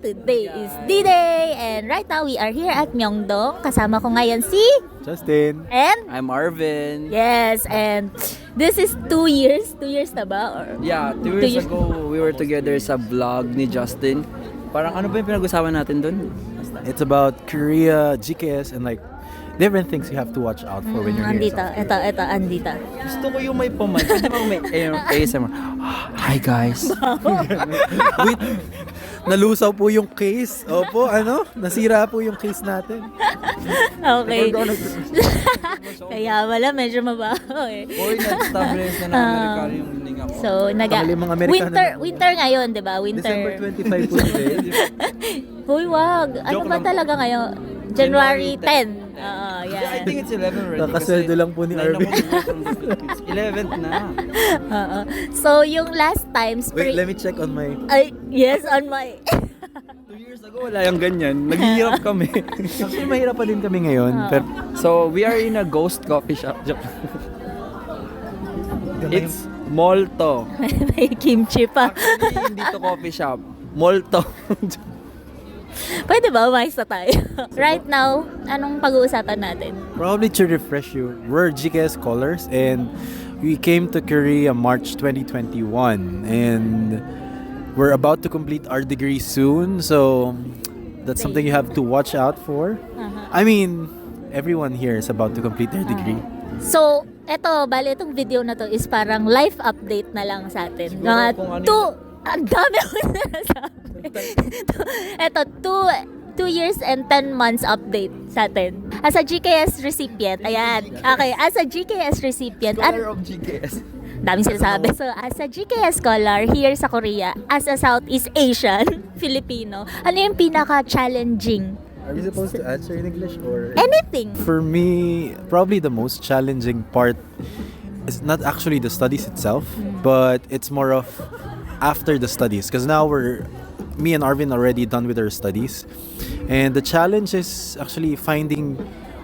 today is D-Day and right now we are here at Myeongdong. Kasama ko ngayon si Justin. and I'm Arvin. yes, and this is 2 years. 2 years na ba? Or Yeah, 2 years ago, we were together sa vlog ni Justin. Parang ano ba yung pinag-usapan natin dun? It's about Korea, GKS, and like different things you have to watch out for when you're here. andito. Ito, andito. Gusto ko yung may paman. Pwede ba may ASMR? Hi guys. Wait, nalusaw po yung case. Opo, nasira po yung case natin. Okay. Kaya wala, medyo mabaho eh. Uy, nag-establish na Amerikano yung hining ako. So, Baka yung mga Amerikano winter ngayon, 'di ba? December Winter. 25 po today. Hoy, wag. Ano Joke ba lang. talaga ngayon? January 10. I Yeah. think it's 11 already. Kakasweldo lang po ni Arvi. 11th na. Oo. So, yung last time, Wait, let me check on my... Ay, yes, on my... 2 years ago, wala yung ganyan. Naghihirap kami. Actually, mahirap pa din kami ngayon. Pero So, we are in a ghost coffee shop. It's Molto. May kimchi pa. Actually, hindi to coffee shop. Molto. Pwede ba? Umayos na tayo. Right now, anong pag-uusapan natin? probably to refresh you, we're GKS scholars and we came to Korea March 2021 and we're about to complete our degree soon, so that's something you have to watch out for. I mean, everyone here is about to complete their degree. So, bali itong video na to is parang life update na lang sa atin. Siguro Mga kung ano ang dami ko sinasabi. Ito, 2 years and 10 months update sa atin. As a GKS recipient, ayan. Okay, as a GKS recipient, Scholar of GKS. daming sinasabi. So, as a GKS scholar here sa Korea, as a Southeast Asian Filipino, ano yung pinaka-challenging? Are we supposed to answer in English or? Anything. For me, probably the most challenging part is not actually the studies itself, but it's more of after the studies. Because now me and Arvin already done with our studies. And the challenge is actually finding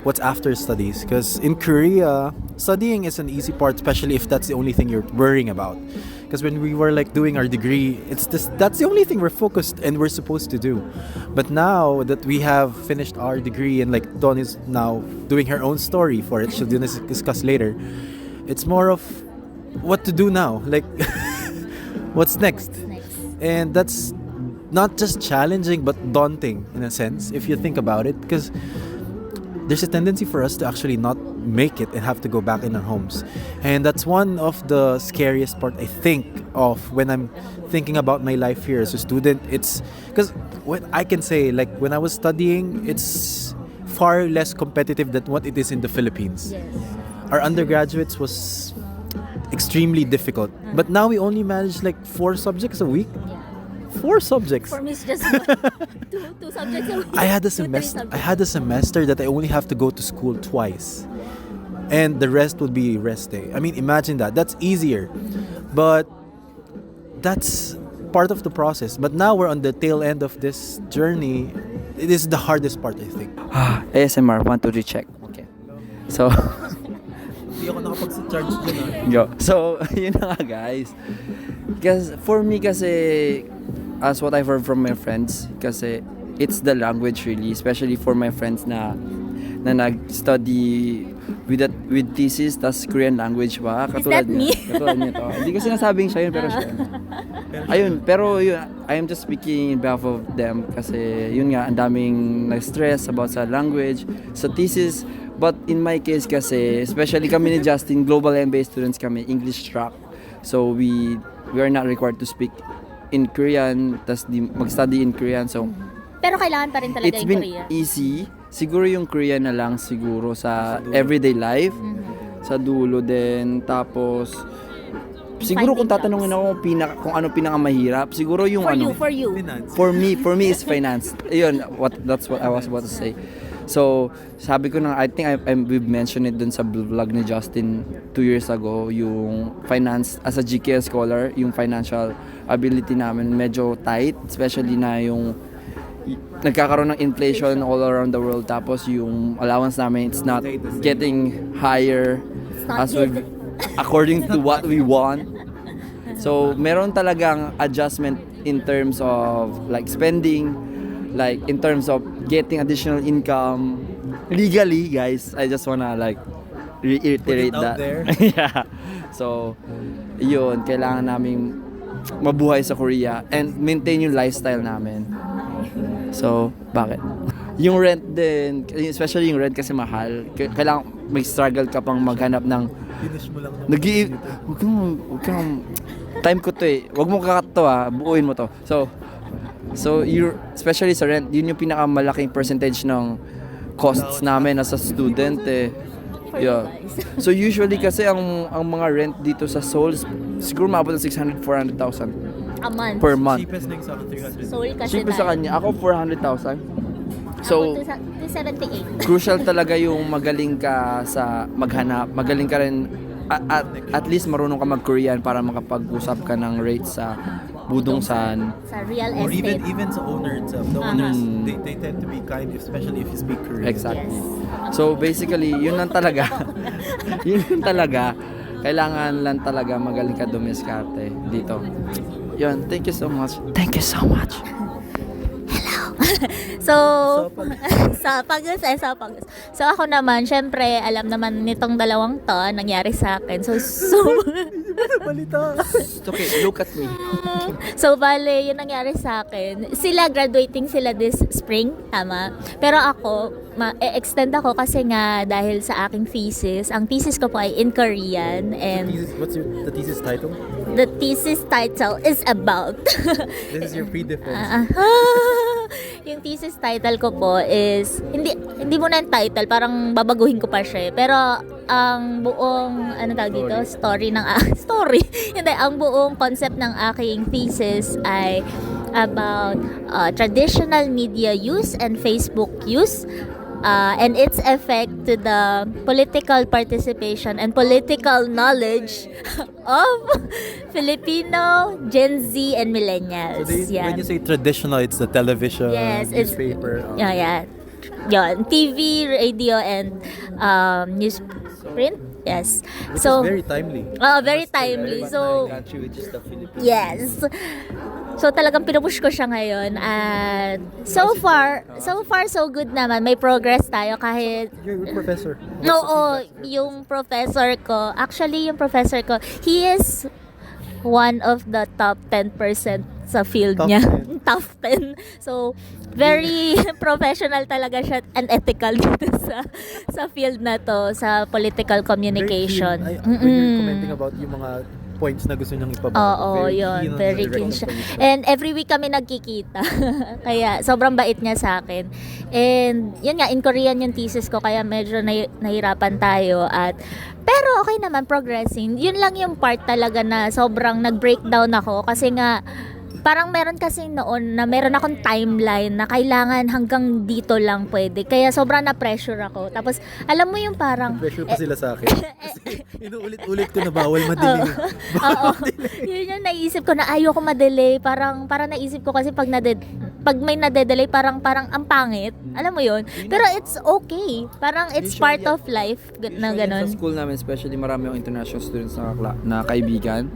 what's after studies. Because in Korea, studying is an easy part, especially if that's the only thing you're worrying about. Because when we were like doing our degree, that's the only thing we're focused and we're supposed to do. But now that we have finished our degree and like Dawn is now doing her own story for it, she'll discuss later. It's more of what to do now, like what's next. And that's not just challenging but daunting in a sense if you think about it, because there's a tendency for us to actually not make it and have to go back in our homes. And that's one of the scariest part I think of when I'm thinking about my life here as a student. It's because what I can say, like when I was studying, it's far less competitive than what it is in the Philippines. Yes. Our undergraduates was extremely difficult. But now we only manage like 4 subjects a week. 4 subjects. For me, it's just two subjects a week. I had a 2, 3 semester. subjects. I had a semester that I only have to go to school twice, and the rest would be rest day. I mean, imagine that. That's easier, but that's part of the process. But now we're on the tail end of this journey. It is the hardest part, I think. ASMR, 1, 2, 3, check. Okay. So, Hindi ako nakapag-charge dyan. yo. So, yun na nga guys. Because for me kasi, as what I've heard from my friends, kasi it's the language really, especially for my friends na nag-study with thesis tas Korean language pa. that me? Katulad nito. Hindi ko sinasabing siya yun, pero siya. Ayun, pero yun, I am just speaking in behalf of them kasi yun nga, ang daming nag-stress about sa language, sa thesis. But in my case kasi, especially kami ni Justin, global MBA students kami, English track. So we are not required to speak in Korean, tas mag-study in Korean. So Pero kailangan pa rin talaga it's yung been Korea. easy. Siguro yung Korean na lang siguro sa everyday life. Sa dulo din. Tapos siguro kung Finding tatanungin ako kung ano pinakamahirap, siguro yung For you. For me is finance. Ayun, that's what I was about to say. So, sabi ko na, I think we've mentioned it dun sa vlog ni Justin 2 years ago, yung finance, as a GKS scholar, yung financial ability namin medyo tight, especially na yung nagkakaroon ng inflation all around the world, tapos yung allowance namin, it's not getting higher not as we according to what we want. So, meron talagang adjustment in terms of like spending, like in terms of getting additional income legally, guys, I just wanna like reiterate Put it out that. there. Yeah. So, yun, kailangan namin mabuhay sa Korea and maintain yung lifestyle namin. So, bakit? Yung rent din, especially yung rent kasi mahal. Kailangan may struggle ka pang maghanap ng Finish mo lang naman. Huwag kang, time ko to eh. Huwag mo kakat to buuin mo to. So especially sa rent, yun yung pinakamalaking percentage ng costs namin as a student eh. Yeah. So usually kasi ang mga rent dito sa Seoul, siguro maabot ng 600-400,000 A month. per month. Cheapest na yung sa akin, 300. Seoul kasi Cheap sa kanya. Ako 400,000. So, ako 278. crucial talaga yung magaling ka sa maghanap. Magaling ka rin, at least marunong ka mag-Korean para makapag-usap ka ng rates sa budongsan. Sa real Or estate. even sa owner itself. The owners, they tend to be kind, especially if you speak Korean. Exactly. Yes. So basically, yun lang talaga. Yun lang talaga. Kailangan lang talaga magaling ka dumiskarte dito. Yun, thank you so much. Thank you so much. So, So ako naman, syempre, alam naman nitong dalawang to, nangyari sa akin. So Balita. Okay, look at me. so bale, yun nangyari sa akin. Sila, graduating sila this spring, tama? Pero ako, extend ako kasi nga dahil sa aking thesis. Ang thesis ko po ay in Korean and What's the thesis title? the thesis title is about This is your pre-defense. yung thesis title ko po is hindi mo na yung title, parang babaguhin ko pa siya. Pero ang buong story ng story. Hindi, ang buong concept ng aking thesis ay about traditional media use and Facebook use. And its effect to the political participation and political knowledge of Filipino, Gen Z, and millennials. When you say traditional, it's the television, Yes, it's- newspaper. Yeah. Yun, TV, radio, and newsprint. Yes. Which So, is very timely. very timely. So, Country which is the Philippines. yes. So talagang pinupush ko siya ngayon at so far so good naman. May progress tayo kahit You're a professor. oo, yung professor ko, he is one of the top 10% sa field Top niya. 10. Top 10. So, very professional talaga siya and ethical dito sa field na to, sa political communication. When you're commenting about yung mga points na gusto niyang ipabago. Oo, yun. Very keen siya. And every week kami nagkikita. Kaya sobrang bait niya sa akin. And yun nga, in Korean yung thesis ko, kaya medyo nahirapan tayo. Pero okay naman, progressing. Yun lang yung part talaga na sobrang nag-breakdown ako. Kasi nga, parang meron kasi noon na meron akong timeline na kailangan hanggang dito lang pwede. Kaya sobrang na-pressure ako. Tapos, alam mo yung parang... Pressure pa sila sa akin. Kasi inuulit-ulit ko na bawal madelay. Oo. Yun yung naisip ko na ayoko ma-delay. Parang naisip ko kasi pag may nade-delay, parang ang pangit. Alam mo yun? Pero it's okay. Parang it's part of life na Usually, ganun. Sa school namin, especially marami yung international students na kaibigan.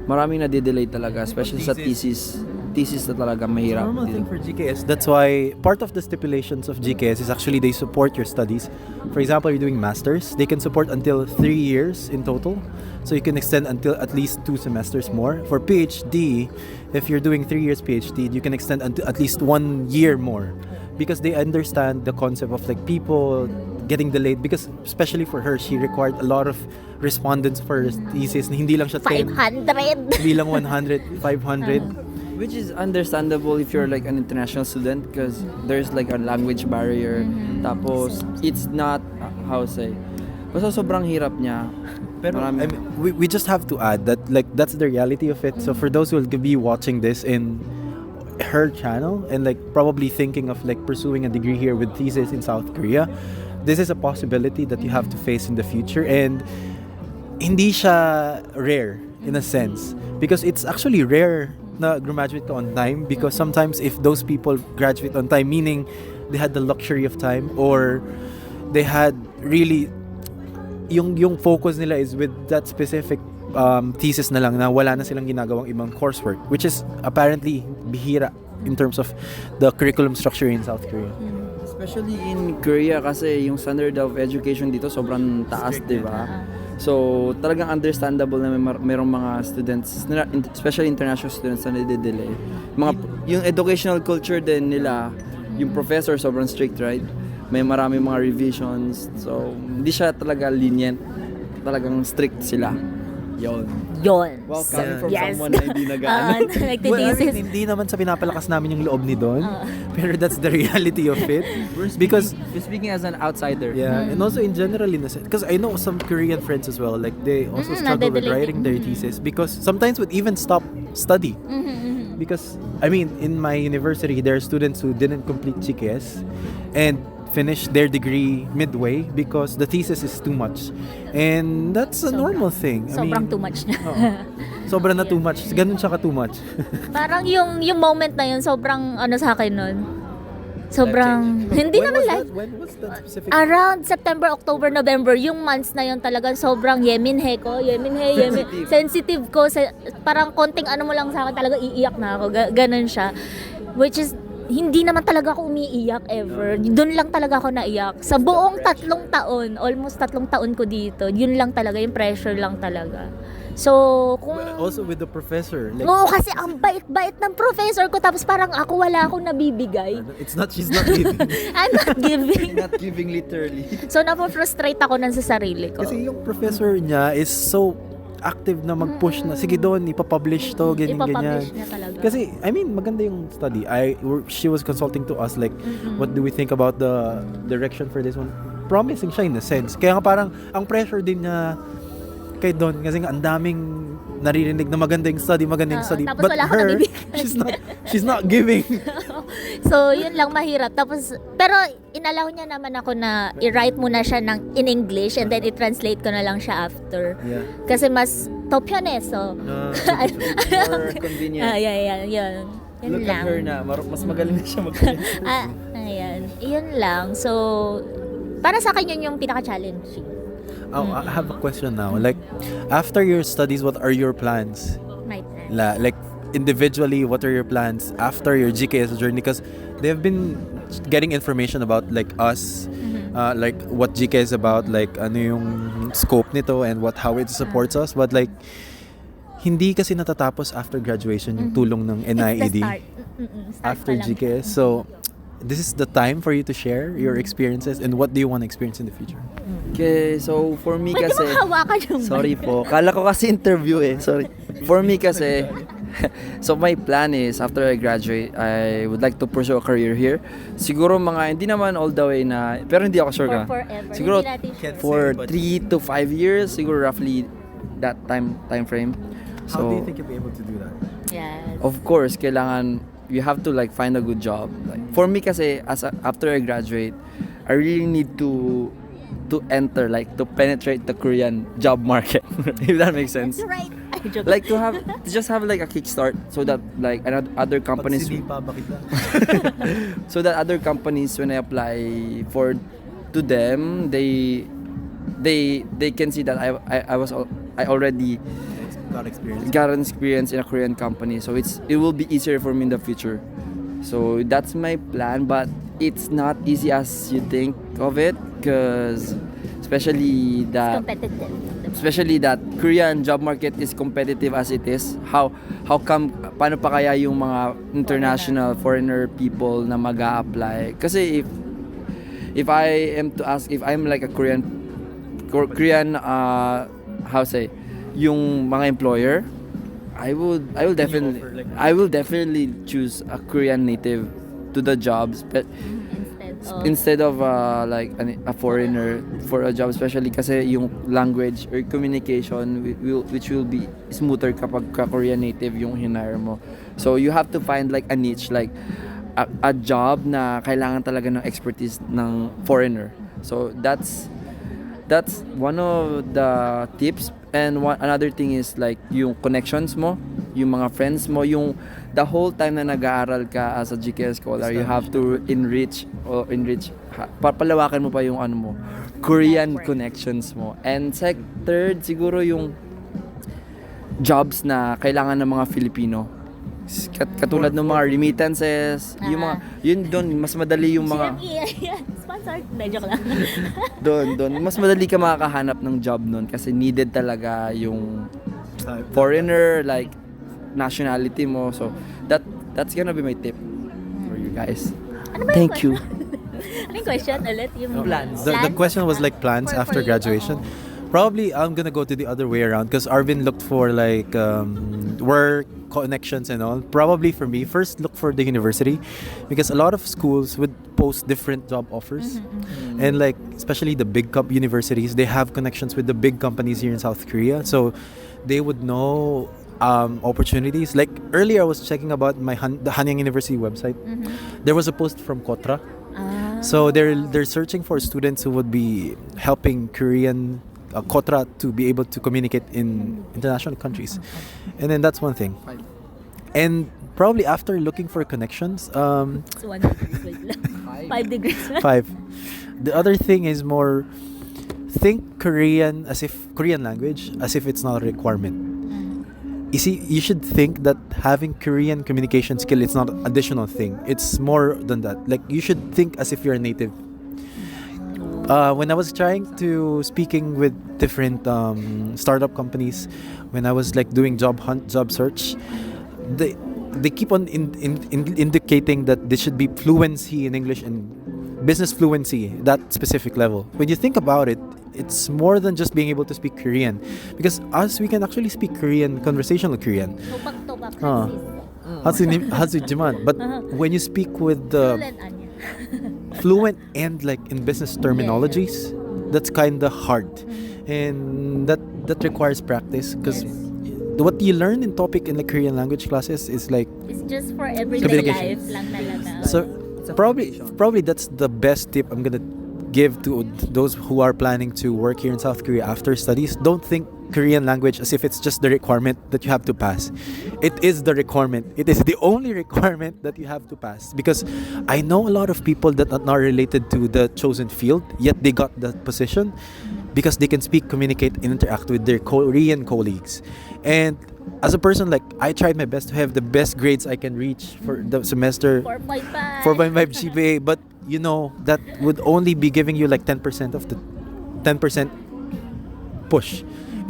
Maraming na-delay talaga, especially sa thesis. Thesis na talaga mahirap. Normal thing for GKS. That's why part of the stipulations of GKS is actually they support your studies. For example, you're doing masters, they can support until 3 years in total. So you can extend until at least 2 semesters more. For PhD, if you're doing 3 years PhD, you can extend until at least 1 year more. Because they understand the concept of like people getting delayed, because especially for her, she required a lot of respondents for her thesis. Hindi lang siya 10. 500! Hindi lang 100, 500. Which is understandable if you're like an international student because there's like a language barrier. Tapos, it's not, how to say, basta sobrang hirap niya. Pero Marami. I mean, we just have to add that like that's the reality of it. So for those who will be watching this in her channel and like probably thinking of like pursuing a degree here with thesis in South Korea, this is a possibility that you have to face in the future, and hindi siya rare in a sense, because it's actually rare na graduate ka on time, because sometimes if those people graduate on time, meaning they had the luxury of time, or they had really yung focus nila is with that specific thesis na lang, na wala na silang ginagawang ibang coursework, which is apparently bihira in terms of the curriculum structure in South Korea. Especially in Korea kasi yung standard of education dito sobrang taas, di ba? So, talagang understandable na merong mga students, especially international students na nade-delay. Yung educational culture din nila, yung professor sobrang strict, right? May marami mga revisions. So, hindi siya talaga lenient. Talagang strict sila. Yon. Wow, coming from Yes. someone na hindi nag-ano. Nagtithesis. Hindi naman sa pinapalakas namin yung loob ni Don. Pero that's the reality of it. Because We're speaking as an outsider. yeah, and also in general in a sense, because I know some Korean friends as well, like they also struggle with nadedelating. writing their thesis because sometimes would even stop study. Because I mean, in my university, there are students who didn't complete GKS and finish their degree midway because the thesis is too much. And that's a normal thing. Sobrang too much na. Sobrang na too much. Ganun siya ka too much. Parang yung moment na yun, sobrang ano sa akin nun. Sobrang, hindi When naman was life. that? When was that specific? Around September, October, November, yung months na yun talagang sobrang yeminhe ko. Sensitive ko. Parang konting ano mo lang sa akin, talaga iiyak na ako. Ganun siya. Which is, hindi naman talaga ako umiiyak ever. Doon lang talaga ako naiyak. Sa buong 3 taon, almost 3 taon ko dito, yun lang talaga, yung pressure lang talaga. So, kung... Also with the professor. Like, Oo, kasi ang bait-bait ng professor ko, tapos parang ako wala akong nabibigay. she's not giving. I'm not giving. Not giving literally. So, napofrustrate ako nun sa sarili ko. Kasi yung professor niya is so active na mag-push na, sige doon, ipapublish to, ganyan. Ipapublish niya talaga. Kasi, I mean, maganda yung study. She was consulting to us, like, what do we think about the direction for this one? Promising siya in a sense. Kaya nga parang, ang pressure din niya kay Don, kasi nga, ang daming naririnig na maganda yung study. Tapos But wala akong her, nabibigay. she's not giving. So, yun lang mahirap. Tapos, pero inalaw niya naman ako na i-write muna siya in English and then i-translate ko na lang siya after. Yeah. Kasi mas topyoneso. More convenient. Yun. Yun Look lang. at her na, mas magaling na siya Ayan. Yun lang. So, para sa akin yun yung pinaka-challenging. I have a question now. Like, after your studies, what are your plans? My plan. Like, individually, what are your plans after your GKS journey? Because they've been getting information about, like, us, like, what GKS is about, like, ano yung scope nito and how it supports us. But, like, hindi kasi natatapos after graduation yung tulong ng NIED. It's the start. Start After pa lang GKS. siya. So, this is the time for you to share your experiences and what do you want to experience in the future? Okay, so for me Pwede kasi... mo hawakan yung Sorry mic? po. Kala ko kasi interview eh. Sorry. For me kasi, so my plan is after I graduate, I would like to pursue a career here. Siguro hindi naman all the way na, pero hindi ako sure ka. For forever. Siguro Hindi natin sure. for 3 to 5 years, siguro roughly that time frame. How do you think you'll be able to do that? Yes. Of course, kailangan you have to like find a good job. Like, for me kasi after I graduate, I really need to enter, like to penetrate the Korean job market. If that makes sense. That's right. Ay, joke. Like to just have like a kickstart so that like other companies Pagsilipa ba kita? so that other companies when I apply to them they can see that I already got an experience in a Korean company, so it will be easier for me in the future. So that's my plan, but it's not easy as you think of it, because especially that Korean job market is competitive as it is. How come, paano pa kaya yung mga international foreigner people na mag-a-apply? Kasi if I am to ask, if I'm like a Korean yung mga employer, I will definitely choose a Korean native to the jobs, but instead of like a foreigner for a job, especially kasi yung language or communication which will be smoother kapag Korean native yung hinire mo. So you have to find like a niche, like a job na kailangan talaga ng expertise ng foreigner. So that's one of the tips. And another thing is like yung connections mo, yung mga friends mo, yung the whole time na nag-aaral ka as a GKS scholar, you have to enrich, papalawakan mo pa yung Korean connections mo. And third, siguro yung jobs na kailangan ng mga Filipino. Katulad ng mga remittances, yung mga, yun doon, mas madali yung mga, GME, ayan. Sponsored. Hindi, joke lang. doon, mas madali ka makakahanap ng job noon kasi needed talaga yung foreigner, like, nationality mo. So, that's gonna be my tip for you guys. Ano ba Thank you. Ano yung question ulit? Yung Plans. The question was like plans For after you, graduation. oo. Probably I'm gonna go to the other way around because Arvin looked for like work connections and all. Probably for me, first look for the university because a lot of schools would post different job offers, and like especially the big universities, they have connections with the big companies here in South Korea, so they would know opportunities. Like earlier, I was checking about the Hanyang University website. There was a post from Kotra. So they're searching for students who would be helping Korean Kotra to be able to communicate in international countries, and then that's one thing. And probably after looking for connections, It's 1 degree. Wait lang. 5 degrees. 5. The other thing is more think Korean language as if it's not a requirement. You see, you should think that having Korean communication skill it's not an additional thing. It's more than that. Like you should think as if you're a native. When I was trying to speaking with different startup companies, when I was like doing job search, they keep on indicating that there should be fluency in English and business fluency, that specific level. When you think about it, it's more than just being able to speak Korean, because us we can actually speak Korean, conversational Korean. Topak-topak. Hatsujiman. But when you speak with the fluent and like in business terminologies, that's kind of hard, and that requires practice because what you learn in topic in the Korean language classes is like It's just for everyday Communication. life lang talaga. so probably that's the best tip I'm gonna give to those who are planning to work here in South Korea after studies. Don't think Korean language as if it's just the requirement that you have to pass. It is the requirement. It is the only requirement that you have to pass, because I know a lot of people that are not related to the chosen field, yet they got that position because they can speak, communicate, and interact with their Korean colleagues. And as a person, like I tried my best to have the best grades I can reach for the semester, 4.5. 4.5 GPA, but you know that would only be giving you like 10% of the 10% push.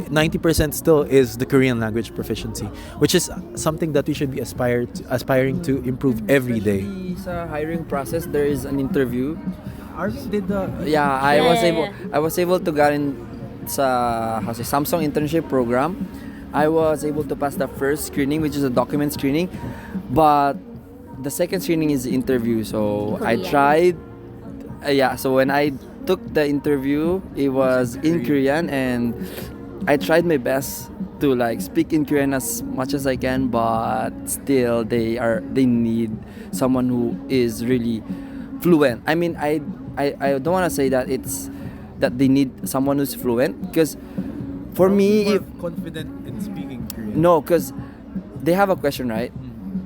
90% still is the Korean language proficiency, which is something that we should be aspiring to improve every day. Especially sa hiring process, there is an interview. Arvi did the Yeah, Yeah. I was able to get in sa Samsung internship program. I was able to pass the first screening, which is a document screening, but the second screening is the interview. So I Korean. tried. So when I took the interview, it was in Korean, and I tried my best to like speak in Korean as much as I can, but still they need someone who is really fluent. I mean, I don't want to say that that they need someone who's fluent, because for me, if confident in speaking Korean. no, because they have a question, right?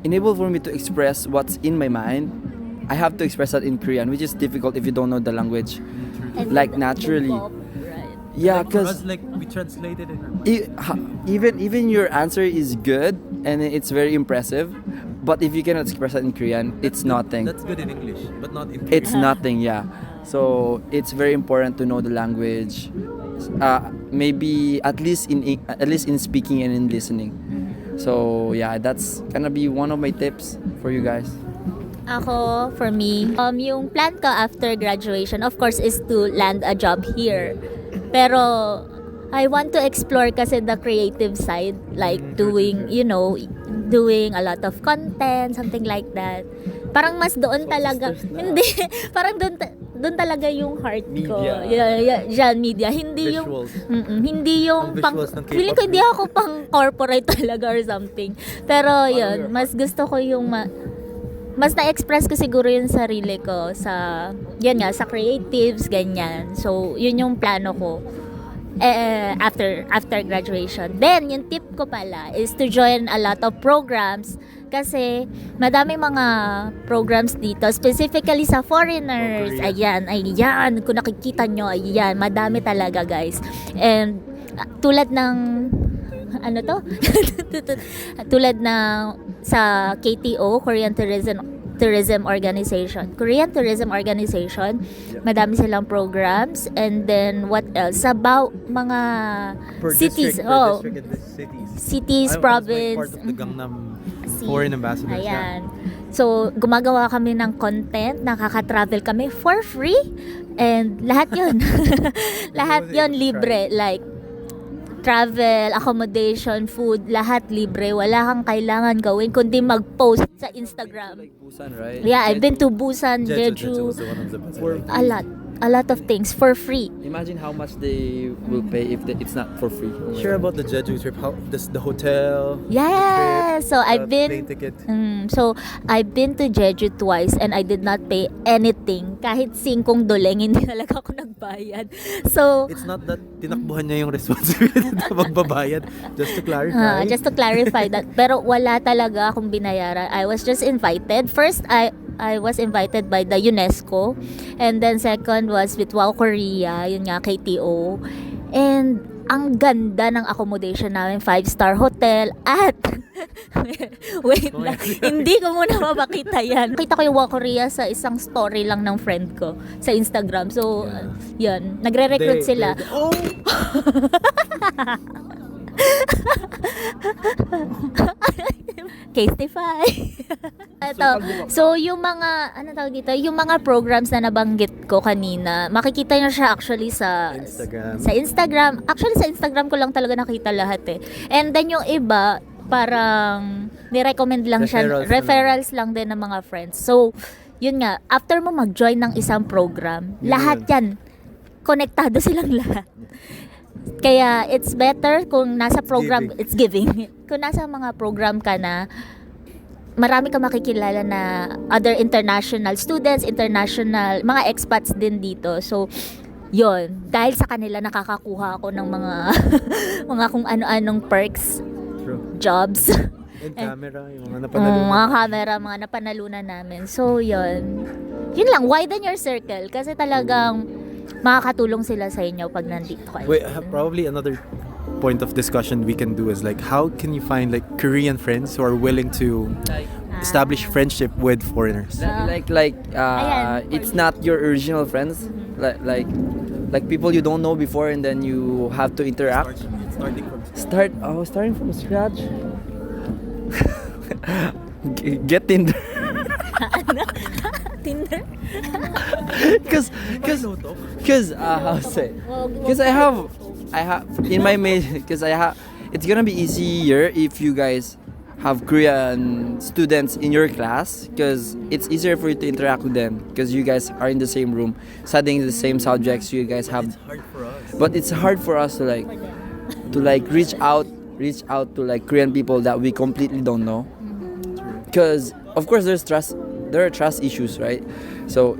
Enable for me to express what's in my mind. I have to express that in Korean, which is difficult if you don't know the language. And like the naturally. pop, right? Yeah, For because us, like we translated it. even your answer is good and it's very impressive, but if you cannot express that in Korean, it's nothing. That's good in English, but not in Korean. It's nothing, yeah. So it's very important to know the language. Maybe at least in speaking and in listening. So yeah, that's gonna be one of my tips for you guys. Ako, for me, yung plan ko after graduation, of course, is to land a job here. Pero, I want to explore kasi the creative side, like doing a lot of content, something like that. Parang mas doon talaga, hindi, parang doon talaga yung heart ko. Media. Media. Hindi yung, Visuals. hindi yung Ang pang, visuals ng K-pop feeling ko hindi ako pang corporate talaga or something. Pero yun, mas gusto ko yung mas na-express ko siguro yung sarili ko sa creatives, ganyan. So, yun yung plano ko after graduation. Then, yung tip ko pala is to join a lot of programs kasi madami mga programs dito, specifically sa foreigners. Ayan, kung nakikita nyo, ayan, madami talaga guys. And tulad ng ano to? Tulad ng sa KTO, Korean Tourism Organization, madami silang programs, and then what else? About mga cities, cities, province. Part of the Gangnam See. foreign ambassadors. Ayan. So, gumagawa kami ng content, nakaka-travel kami for free, and lahat yun. Lahat yun libre. Like, travel, accommodation, food, lahat libre. Wala kang kailangan gawin kundi mag-post sa Instagram. Like Busan, right? Yeah, I've been to Busan, Jeju Jeju, was one of the best. a lot of things for free. Imagine how much they will pay if it's not for free. Share about the Jeju trip, how the hotel. Yeah, so I've plane been ticket. so I've been to Jeju twice and I did not pay anything. Kahit 5 doleng, hindi talaga ako nagbayad. So It's not that tinakbuhan niya yung responsibility na magbabayad. Just to clarify. just to clarify that. Pero wala talaga akong binayaran. I was just invited. First, I was invited by the UNESCO. And then second was with Wow Korea, yun nga, KTO. And ang ganda ng accommodation namin, 5-star hotel at wait lang, hindi ko muna mapakita yan. Kita ko yung Wow Korea sa isang story lang ng friend ko sa Instagram. So, yun, nagre-recruit sila. Oh! Casetify. Ito. So, yung mga, ano tawag dito, yung mga programs na nabanggit ko kanina, makikita nyo siya actually sa Instagram. Actually, sa Instagram ko lang talaga nakita lahat eh. And then yung iba, parang nirecommend lang siya. Referrals lang din ng mga friends. So, yun nga, after mo mag-join ng isang program, lahat yan, konektado silang lahat. Kaya it's better kung nasa program, it's giving. Kung nasa mga program ka na, marami ka makikilala na other international students, international, mga expats din dito. So, yon, dahil sa kanila nakakakuha ako ng mga mga kung ano-anong perks, jobs. And camera, yung mga napanalunan. Mga camera, mga napanalunan namin. So, yon. Yun lang, widen your circle. Kasi talagang makakatulong sila sa inyo pag nandito kayo. Wait, probably another point of discussion we can do is like, how can you find like Korean friends who are willing to establish friendship with foreigners? Ayan. It's not your original friends, like people you don't know before, and then you have to interact. Starting from scratch. Get Tinder. Tinder? Because how to say? Because I have in my because it's gonna be easier if you guys have Korean students in your class, because it's easier for you to interact with them because you guys are in the same room studying the same subjects. You guys have, It's hard for us. but it's hard for us to reach out to like Korean people that we completely don't know, because of course there are trust issues, right? So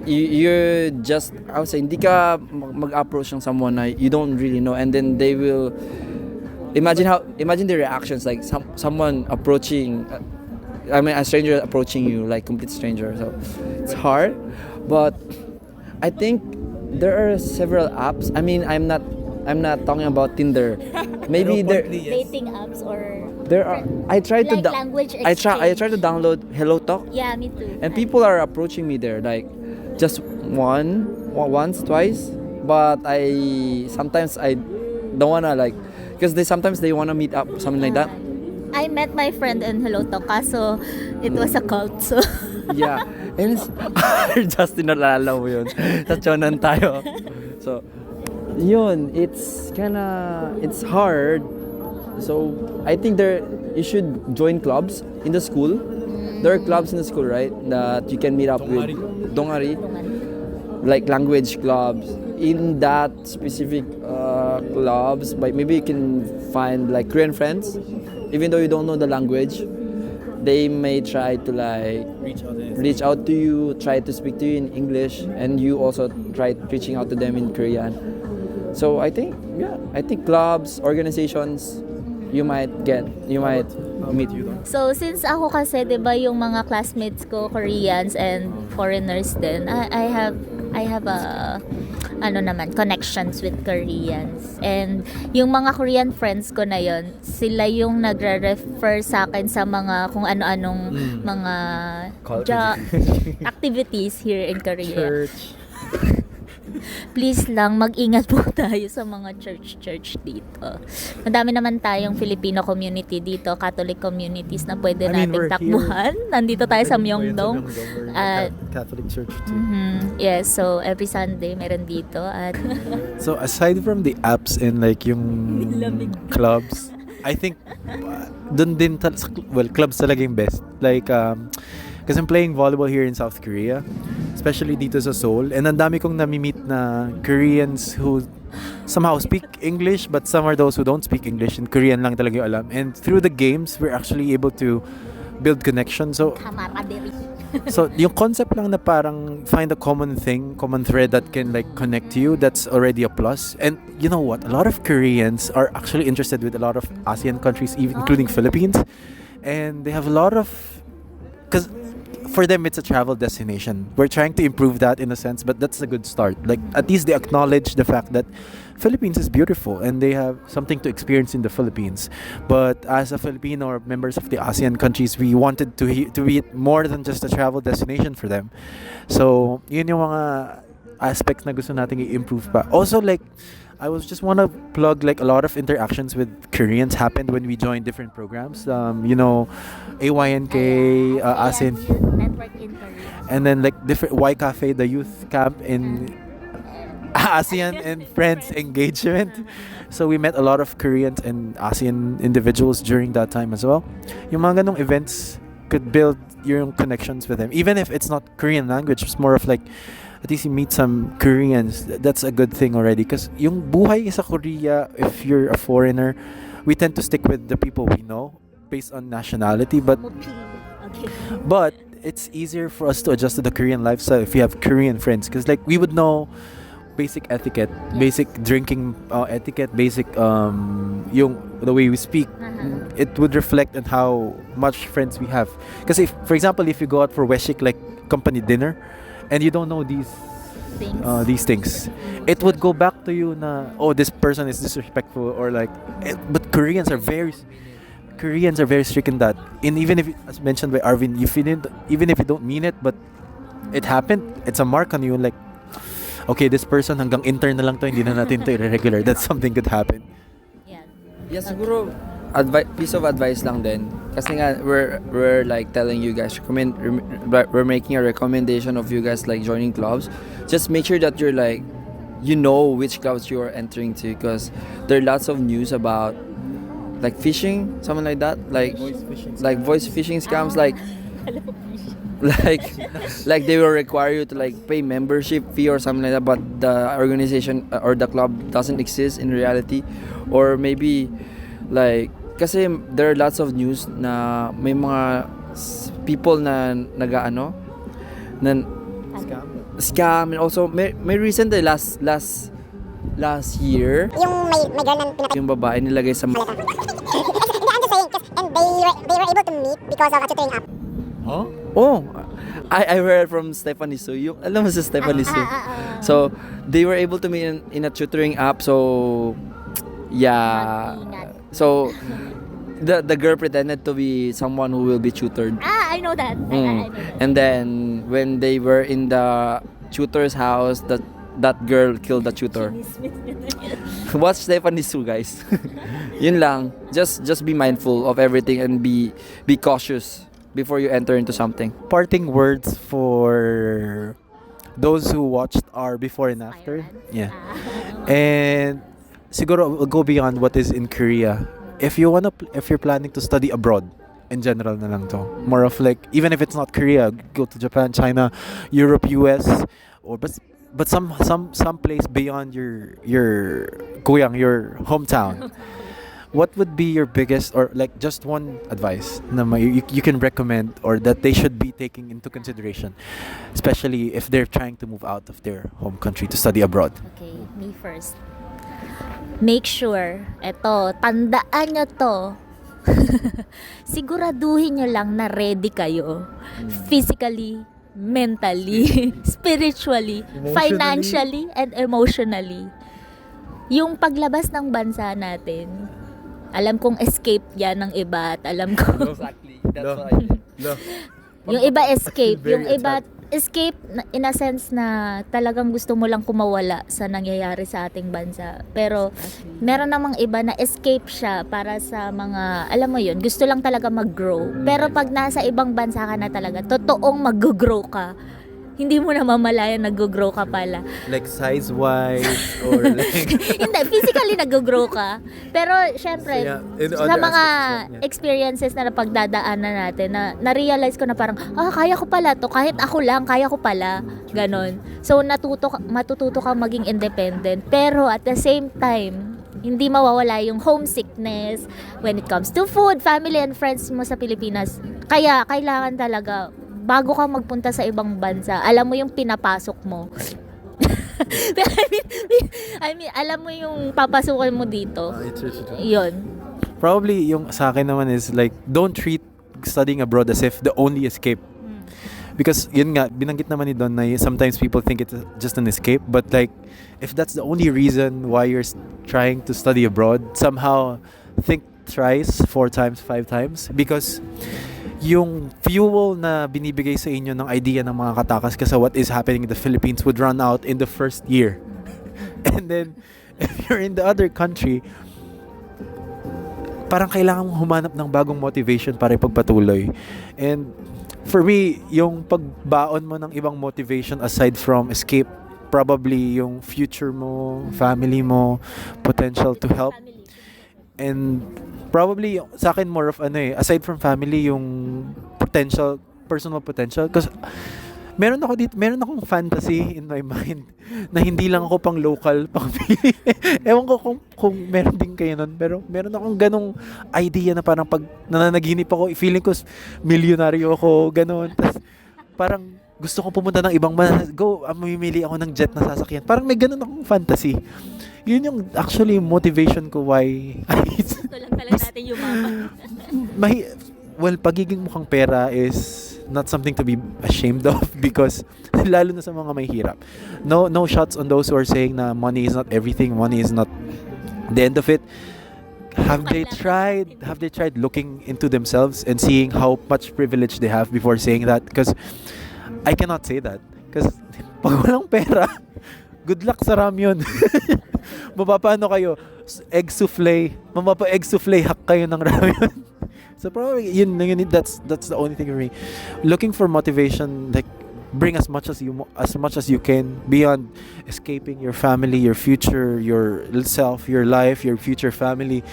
you're just, I would say, hindi ka mag-approach ng someone na you don't really know, and then they will imagine the reactions, like someone approaching, a stranger approaching you, like complete stranger. So it's hard, but I think there are several apps. I mean, I'm not talking about Tinder. Maybe there Dating apps or there are. I try to like language I try exchange. to download Hello Talk, Yeah, me too. and people are approaching me there, like just once, twice. But sometimes I don't wanna, like, because sometimes they wanna meet up, something like that. I met my friend in Hello Talk, kaso it was a cult. So Yeah, and it's Justin, nalala mo yun. Sa chonan tayo. So, yun, it's hard. So, I think you should join clubs in the school. There are clubs in the school, right, that you can meet up with. Dongari. Like language clubs. In that specific clubs, but maybe you can find like Korean friends, even though you don't know the language. They may try to like reach out to you, try to speak to you in English, and you also try reaching out to them in Korean. So I think clubs, organizations, you might meet. So since ako kasi 'di ba yung mga classmates ko Koreans and foreigners din, I have connections with Koreans. And yung mga Korean friends ko na yon, sila yung nagre-refer sa akin sa mga kung ano-anong mga activities here in Korea. Church. Please lang, mag-ingat po tayo sa mga church dito. Madami naman tayong Filipino community dito, Catholic communities na pwede nating we're takbuhan. Nandito tayo sa We're Myeongdong. Catholic church too. Yes, so every Sunday meron dito. At So aside from the apps and like yung clubs, I think dun din clubs talaga yung best. Like because I'm playing volleyball here in South Korea, especially dito sa Seoul, and ang dami kong nami-meet na Koreans who somehow speak English, but some are those who don't speak English and Korean lang talaga yung alam. And through the games, we're actually able to build connection. So yung concept lang na parang find a common thread that can like connect to you, that's already a plus. And you know what? A lot of Koreans are actually interested with a lot of ASEAN countries, even including Philippines. And they have a lot of, because for them it's a travel destination. We're trying to improve that in a sense, but that's a good start. Like at least they acknowledge the fact that Philippines is beautiful and they have something to experience in the Philippines. But as a Filipino or members of the ASEAN countries, we wanted to be more than just a travel destination for them. So yun yung mga aspects na gusto nating i-improve pa. Also, like I was just want to plug like a lot of interactions with Koreans happened when we joined different programs. AYNK, ASEAN, Network in Korea. and then like different Y Cafe, the youth camp in ASEAN and Friends engagement. So we met a lot of Koreans and ASEAN individuals during that time as well. Yung mga ganong events could build your connections with them, even if it's not Korean language. It's more of like at least you meet some Koreans. That's a good thing already. Because yung buhay sa Korea, if you're a foreigner, we tend to stick with the people we know based on nationality. But it's easier for us to adjust to the Korean lifestyle if you have Korean friends. Because like we would know basic etiquette, basic drinking etiquette, basic yung the way we speak. It would reflect on how much friends we have. Because if, for example, if you go out for Weshik like company dinner, and you don't know these things, it would go back to you na, oh, this person is disrespectful or like but Koreans are very strict in that. And even if, as mentioned by Arvin, even if you don't mean it, but it happened, it's a mark on you, like okay, this person hanggang intern na lang to, hindi na natin to irregular. That's something could happen. Yeah, siguro piece of advice lang din. Kasi nga we're like telling you guys, we're making a recommendation of you guys like joining clubs. Just make sure that you're like, you know which clubs you are entering to, because there are lots of news about like phishing, something like that, like voice phishing scams, like they will require you to like pay membership fee or something like that, but the organization or the club doesn't exist in reality. Or maybe like, kasi there are lots of news na may mga people na scam, and also may recent last year yung may girl na yung babae nilagay sa maleta. I'm just saying, and they were able to meet because of a tutoring app. Huh? Oh, I heard from Stephanie Su. Yung, alam mo si Stephanie Su. So, they were able to meet in a tutoring app. So, yeah. So, the girl pretended to be someone who will be tutored. I know that. I know that. And then, when they were in the tutor's house, that girl killed the tutor. Watch Stephanie Su, guys. Yun lang. Just be mindful of everything and be cautious before you enter into something. Parting words for those who watched our before and after. Yeah. And siguro we'll go beyond what is in Korea. If you're planning to study abroad, in general na lang to. More of like, even if it's not Korea, go to Japan, China, Europe, US, or but some place beyond your hometown. What would be your biggest, or like just one advice na you can recommend or that they should be taking into consideration, especially if they're trying to move out of their home country to study abroad? Okay, me first. Make sure, tandaan nyo to. Siguraduhin nyo lang na ready kayo physically, mentally, spiritually, financially, and emotionally. Yung paglabas ng bansa natin, alam kong escape yan ng iba at alam ko Exactly. That's what I did. yung iba escape, Very yung iba escape in a sense na talagang gusto mo lang kumawala sa nangyayari sa ating bansa. Pero meron namang iba na escape siya para sa mga, alam mo yun, gusto lang talaga mag-grow. Pero pag nasa ibang bansa ka na talaga, totoong mag-grow ka. Hindi mo na mamalayan nag-grow ka pala. Like size-wise or like... Hindi, physically nag-grow ka. Pero syempre, So, yeah, in sa other mga aspects, yeah. experiences na napagdadaanan natin, na-realize ko na parang, kaya ko pala to, kahit ako lang, kaya ko pala. Ganon. So, matututo ka maging independent. Pero at the same time, hindi mawawala yung homesickness when it comes to food, family, and friends mo sa Pilipinas. Kaya, kailangan talaga, bago ka magpunta sa ibang bansa, alam mo yung pinapasok mo. I mean, alam mo yung papasukin mo dito. Yun. Probably yung sa akin naman is like, don't treat studying abroad as if the only escape. Because yun nga, binanggit naman ni Don na sometimes people think it's just an escape. But like, if that's the only reason why you're trying to study abroad, somehow think thrice, 4 times, 5 times. Because yung fuel na binibigay sa inyo ng idea ng mga katakas kasi what is happening in the Philippines would run out in the first year. And then, if you're in the other country, parang kailangan mong humanap ng bagong motivation para ipagpatuloy. And for me, yung pagbaon mo ng ibang motivation aside from escape, probably yung future mo, family mo, potential to help. And probably sa akin more of aside from family, yung potential, personal potential, because meron akong fantasy in my mind na hindi lang ako pang local, pang ewan ko kung meron din kayo nun, pero meron akong ganong idea na parang pag nananaginip ako, feeling ko milyonaryo ako, ganon. Tas parang gusto kong pumunta ng ibang bansa, mamimili ako ng jet na sasakyan. Parang may ganon akong fantasy. Yun yung actually motivation ko why Gusto lang talaga natin yumaman. well, pagiging mukhang pera is not something to be ashamed of because lalo na sa mga may hirap. No shots on those who are saying na money is not everything, money is not the end of it. Have they tried looking into themselves and seeing how much privilege they have before saying that? Because I cannot say that. Because pag walang pera, good luck sa ramyun. Mapapaano kayo? Egg souffle. Egg souffle hack kayo ng ramyun. So probably that's the only thing for me. Looking for motivation, like bring as much as you can beyond escaping your family, your future, your self, your life, your future family.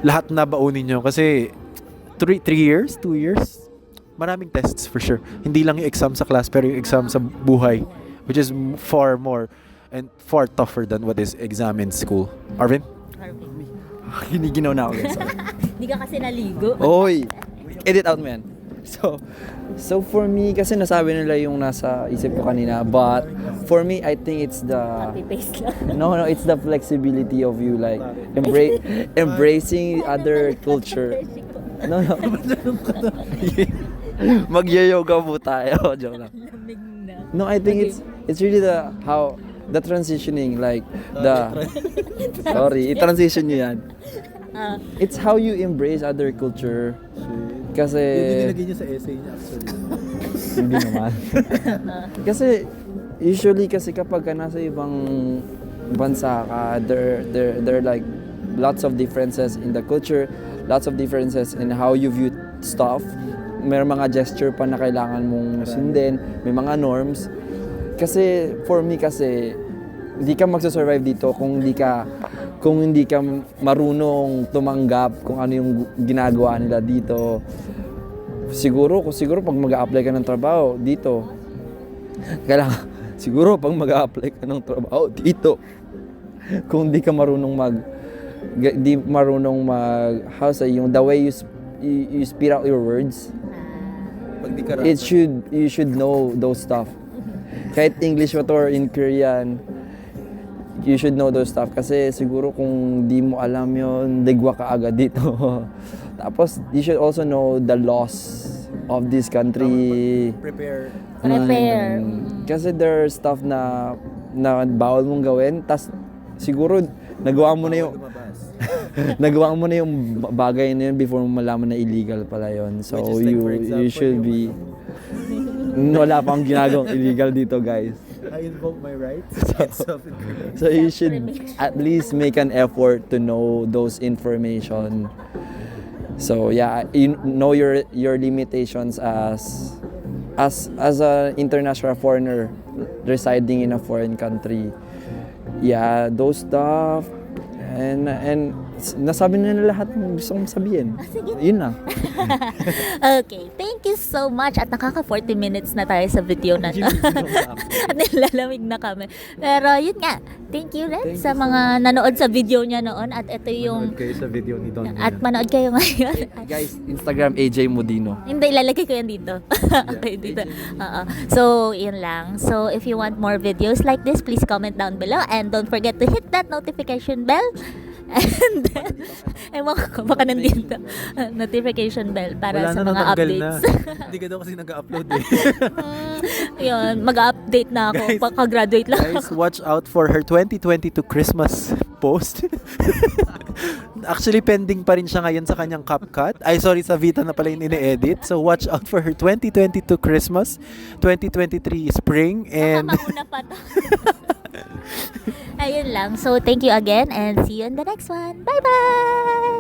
Lahat na baunin nyo kasi 2 years, maraming tests for sure. Hindi lang yung exam sa class pero yung exam sa buhay, which is far more and far tougher than what is exam in school. Arvin? Hiniginaw na ako guys. Hindi ka kasi naligo. Oy! Edit out man. So for me, kasi nasabi nila yung nasa isip ko kanina, but for me, I think it's the... Copy-paste lang. No, it's the flexibility of you like embracing other culture. No. Mag-yoga po tayo. Joke lang. Lamig na. No, I think it's really the transitioning, like sorry, i-transition nyo yan. It's how you embrace other culture. Kasi Nilagay niya sa essay niya actually. hindi naman. Kasi usually kapag ka nasa ibang bansa ka, there are like lots of differences in the culture, lots of differences in how you view stuff. May mga gesture pa na kailangan mong sundin, may mga norms. Kasi for me hindi ka magsusurvive dito kung hindi ka marunong tumanggap kung ano yung ginagawa nila dito. Siguro pag mag-a-apply ka ng trabaho dito, kung di ka marunong yung the way you speak out your words, you should know those stuff. Kahit English or in Korean, you should know those stuff. Kasi siguro kung di mo alam yon, digwa ka agad dito. Tapos, you should also know the laws of this country. Prepare. Kasi there are stuff na bawal mong gawin, tas siguro nagawa mo na yung nagawa mo na yung bagay na yun before mo malaman na illegal pala yun. So Which is like, for example, you should be wala pang ginagawang illegal dito, guys. I invoke my rights. So you should at least make an effort to know those information. So yeah, you know your limitations as an international foreigner residing in a foreign country. Yeah, those stuff and nasabi na lahat ng gusto kong sabihin. Yun na. Okay, thank you so much. At nakaka 40 minutes na tayo sa video na to. At nilalamig na kami. Pero yun nga, thank you rin sa mga nanood sa video niya noon. At ito yung... Manood kayo sa video ni Don. At manood kayo ngayon. Guys, Instagram AJ Modino. Hindi, ilalagay ko yan dito. Okay, dito. So, yun lang. So, if you want more videos like this, please comment down below. And don't forget to hit that notification bell. And then, ewan ko, baka nandito. Notification bell para Wala sa na, mga natanggal updates. na. Hindi ka daw kasi nag-upload eh. Yun, mag-update na ako. Guys, Pagka-graduate lang Guys, ako. watch out for her 2022 Christmas post. Actually, pending pa rin siya ngayon sa kanyang CapCut. Ay, sorry, sa Vita na pala yung ini-edit. So, watch out for her 2022 Christmas, 2023 Spring, and... Mauna pa to. Ayun lang. So, thank you again and see you in the next one. Bye-bye!